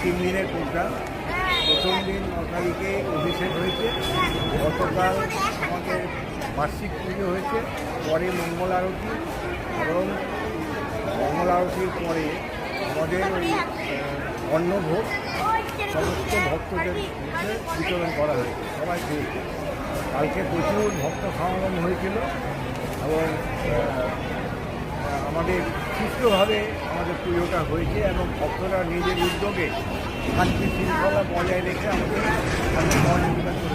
3 দিনের প্রোগ্রাম। প্রথম দিন 9 তারিখে অভিষেক হয়েছে, গতকাল আমাদের বার্ষিক পুজো হয়েছে, পরে মঙ্গল আরতি, এবং মঙ্গল আরতির পরে আমাদের ওই অন্নভোগ সমস্ত ভক্তদের মধ্যে বিতরণ করা হয়েছে, সবাই খেয়েছে। কালকে প্রচুর ভক্ত সমাগম হয়েছিল এবং আমাদের সুষ্ঠুভাবে আমাদের পুজোটা হয়েছে, এবং ভক্তরা নিজের উদ্যোগে শান্তি শৃঙ্খলা বজায় রেখে আমাদের সহযোগিতা করে।